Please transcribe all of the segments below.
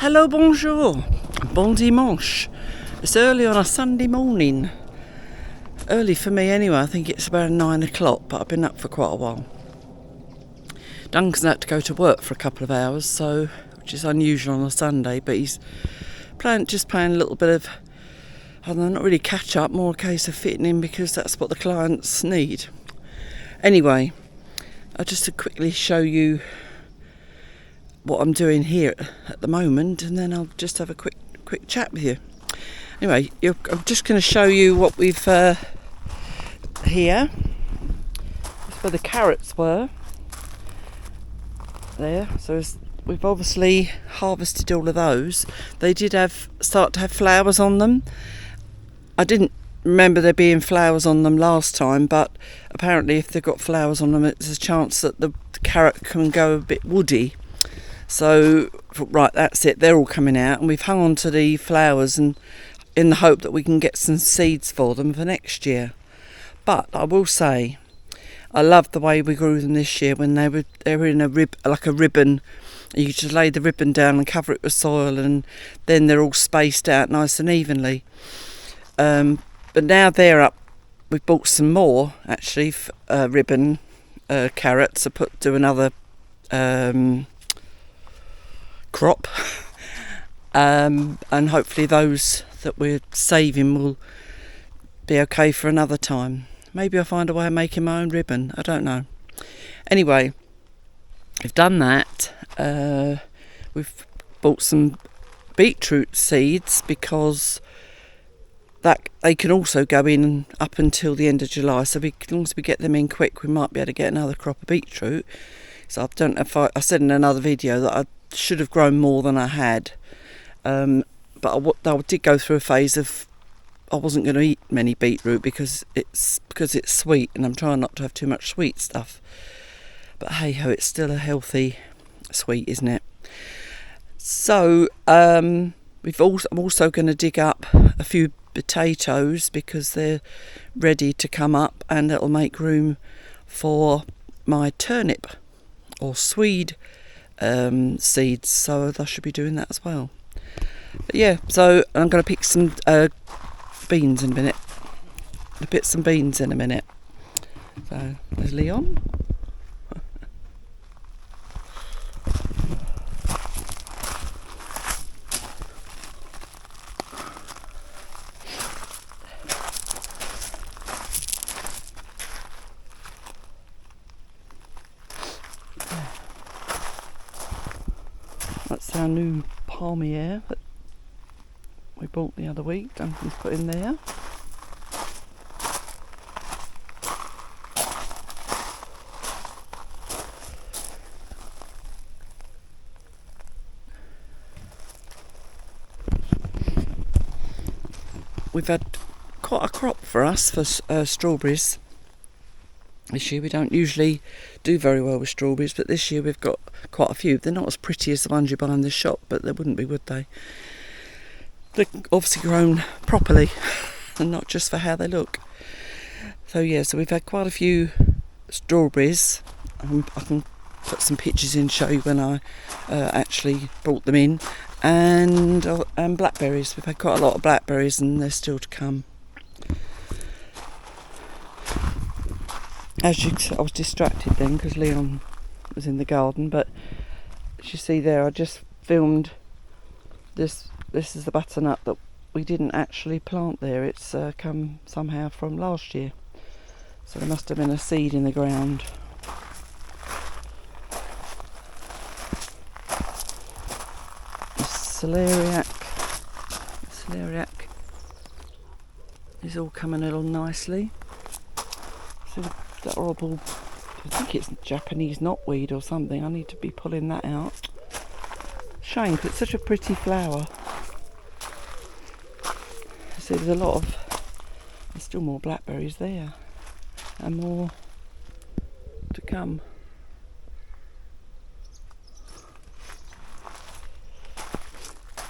Hello, bonjour, bon dimanche. It's early on a Sunday morning. Early for me anyway, I think it's about 9 o'clock, but I've been up for quite a while. Duncan's had to go to work for a couple of hours, so which is unusual on a Sunday, but he's playing a little bit of, I don't know, not really catch up, more a case of fitting in because that's what the clients need. Anyway, I'll just to quickly show you what I'm doing here at the moment, and then I'll just have a quick chat with you. Anyway, I'm just going to show you what we've here. That's where the carrots were. There, so we've obviously harvested all of those. They did start to have flowers on them. I didn't remember there being flowers on them last time, but apparently if they've got flowers on them, there's a chance that the carrot can go a bit woody. So, right, that's it, they're all coming out, and we've hung on to the flowers and in the hope that we can get some seeds for them for next year. But I will say, I loved the way we grew them this year when they were in a ribbon. You just lay the ribbon down and cover it with soil, and then they're all spaced out nice and evenly. But now they're up, we've bought some more actually, ribbon carrots to do another crop, and hopefully those that we're saving will be okay for another time. Maybe I'll find a way of making my own ribbon, I don't know. Anyway, we've done that. We've bought some beetroot seeds because that they can also go in up until the end of July, so as long as we get them in quick, we might be able to get another crop of beetroot. So I don't know if I said in another video that I should have grown more than I had, but I did go through a phase of I wasn't going to eat many beetroot because it's sweet, and I'm trying not to have too much sweet stuff. But hey ho, it's still a healthy sweet, isn't it? So I'm also going to dig up a few potatoes because they're ready to come up, and it'll make room for my turnip or swede seeds, so I should be doing that as well. But yeah, so I'm going to pick some beans in a minute. I'll pick some beans in a minute. So there's Leon. That's our new palmier that we bought the other week. Duncan's put in there. We've had quite a crop for us for strawberries this year. We don't usually do very well with strawberries, but this year we've got quite a few. They're not as pretty as the ones you buy in the shop, but they wouldn't be, would they? They're obviously grown properly and not just for how they look. So yeah, so we've had quite a few strawberries. I can put some pictures in, show you when I actually brought them in, and blackberries. We've had quite a lot of blackberries, and they're still to come. I was distracted then because Leon was in the garden, but as you see there, I just filmed this. This is the butternut that we didn't actually plant there. It's come somehow from last year, so there must have been a seed in the ground. The celeriac is all coming along nicely. So that horrible, I think it's Japanese knotweed or something. I need to be pulling that out. Shame, because it's such a pretty flower. See, there's still more blackberries there, and more to come.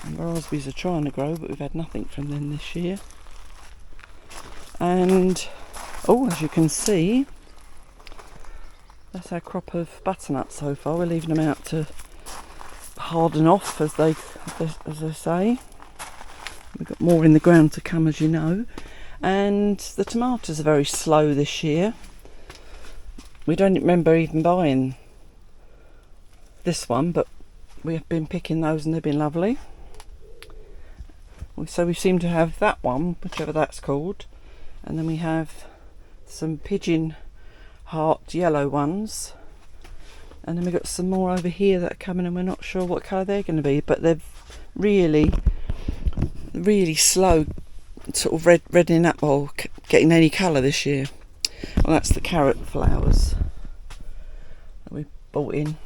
And raspberries are trying to grow, but we've had nothing from them this year. And as you can see, that's our crop of butternuts so far. We're leaving them out to harden off, as they say. We've got more in the ground to come, as you know. And the tomatoes are very slow this year. We don't remember even buying this one, but we have been picking those and they've been lovely. So we seem to have that one, whichever that's called, and then we have some pigeon heart yellow ones, and then we've got some more over here that are coming, and we're not sure what colour they're going to be, but they're really slow, sort of reddening up or getting any colour this year. Well, that's the carrot flowers that we bought in.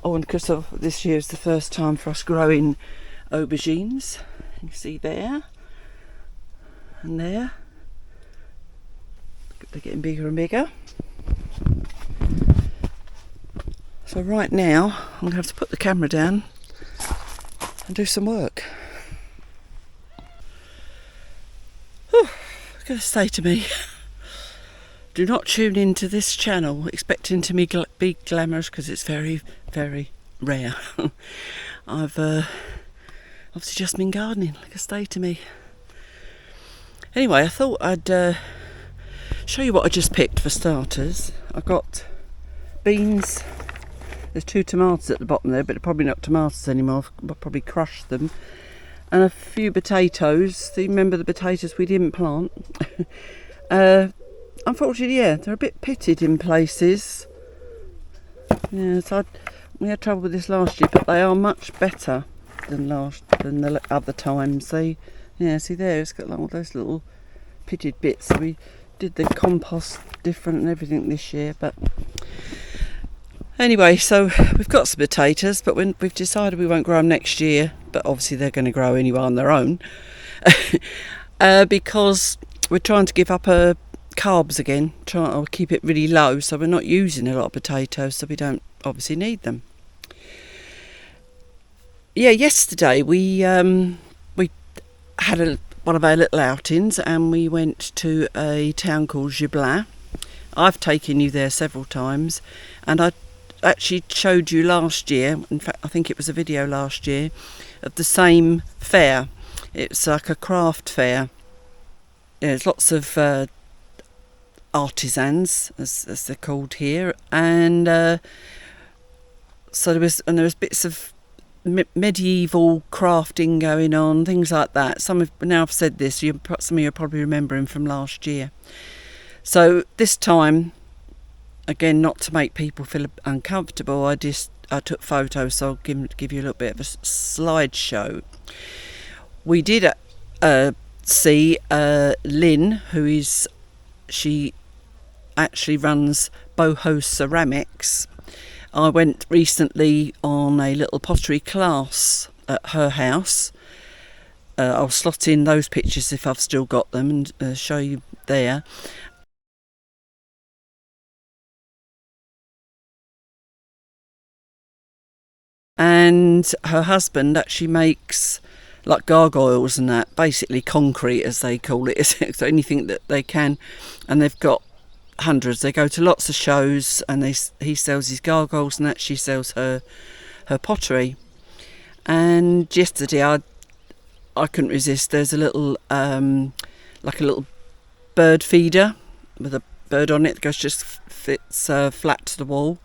Oh, and because of this year is the first time for us growing aubergines. You can see there and there. They're getting bigger and bigger. So right now I'm going to have to put the camera down and do some work. Whew, it's going to say to me, do not tune into this channel expecting to be glamorous, because it's very, very rare. I've obviously just been gardening, like I say to me. Anyway, I thought I'd show you what I just picked for starters. I've got beans. There's 2 tomatoes at the bottom there, but they're probably not tomatoes anymore. I'll probably crush them. And a few potatoes. Do you remember the potatoes we didn't plant? Unfortunately, yeah, they're a bit pitted in places. Yeah, so we had trouble with this last year, but they are much better than the other times. See there, it's got like all those little pitted bits. So we did the compost different and everything this year, but anyway, so we've got some potatoes, but we've decided we won't grow them next year, but obviously they're going to grow anyway on their own. Because we're trying to give up carbs again, trying to keep it really low, so we're not using a lot of potatoes, so we don't obviously need them. Yeah, yesterday we had one of our little outings, and we went to a town called Gibelin. I've taken you there several times, and I actually showed you last year, in fact I think it was a video last year, of the same fair. It's like a craft fair. There's lots of artisans, as they're called here, and so there was bits of medieval crafting going on, things like that. Now I've said this, some of you are probably remembering from last year. So this time, again, not to make people feel uncomfortable, I took photos, so I'll give you a little bit of a slideshow. We did see Lynn, she actually runs Boho Ceramics. I went recently on a little pottery class at her house. I'll slot in those pictures if I've still got them and show you there. And her husband actually makes like gargoyles and that, basically concrete as they call it, so anything that they can, and they've got hundreds. They go to lots of shows, and he sells his gargoyles, and that she sells her pottery. And yesterday I couldn't resist. There's a little like a little bird feeder with a bird on it that just fits flat to the wall.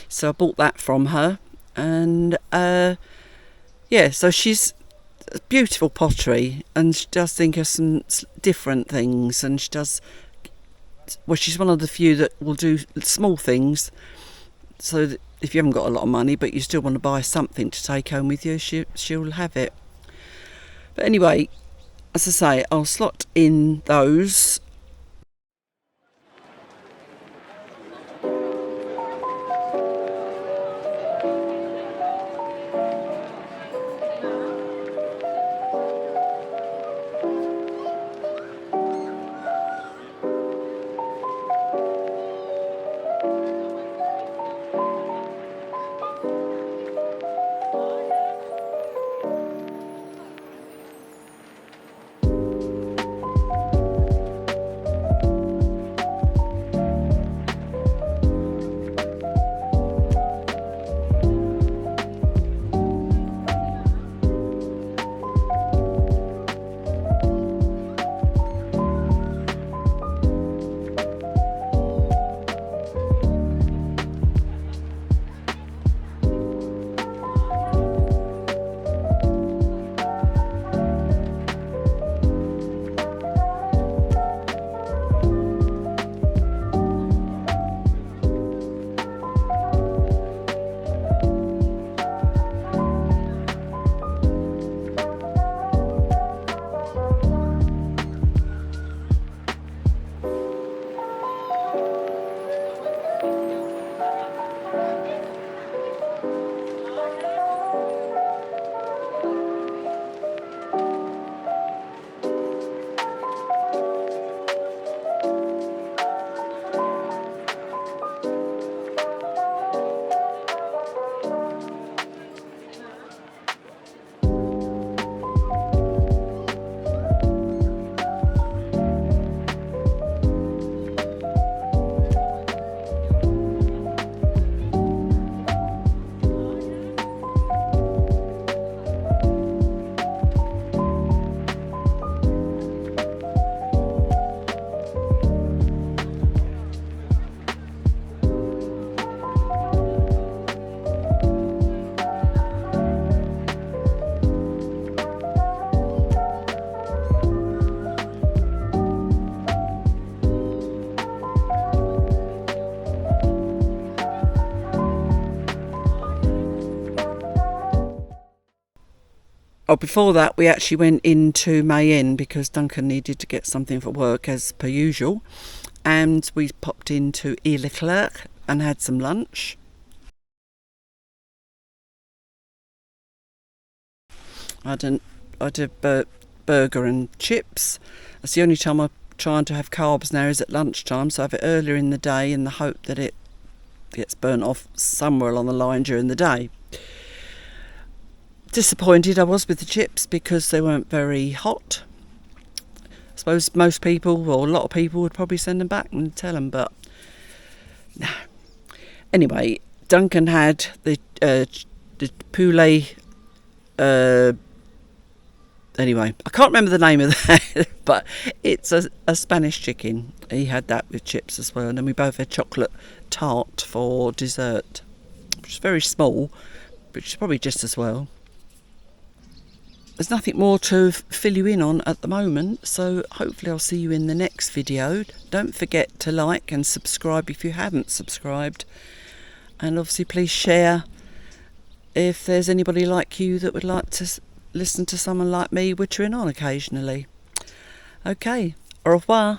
So I bought that from her, and so she's beautiful pottery, and she does think of some different things, and she's one of the few that will do small things, so that if you haven't got a lot of money but you still want to buy something to take home with you, she'll have it. But anyway, as I say, I'll slot in those. Oh, before that, we actually went into Mayenne because Duncan needed to get something for work, as per usual. And we popped into Leclerc and had some lunch. I had a burger and chips. That's the only time I'm trying to have carbs now is at lunchtime, so I have it earlier in the day in the hope that it gets burnt off somewhere along the line during the day. Disappointed I was with the chips because they weren't very hot. I suppose most people, or a lot of people, would probably send them back and tell them, but no. Anyway, Duncan had the poulet. Anyway, I can't remember the name of that, but it's a Spanish chicken. He had that with chips as well, and then we both had chocolate tart for dessert, which is very small, which is probably just as well. There's nothing more to fill you in on at the moment, so hopefully I'll see you in the next video. Don't forget to like and subscribe if you haven't subscribed, and obviously please share if there's anybody like you that would like to listen to someone like me wittering on occasionally. Okay, au revoir.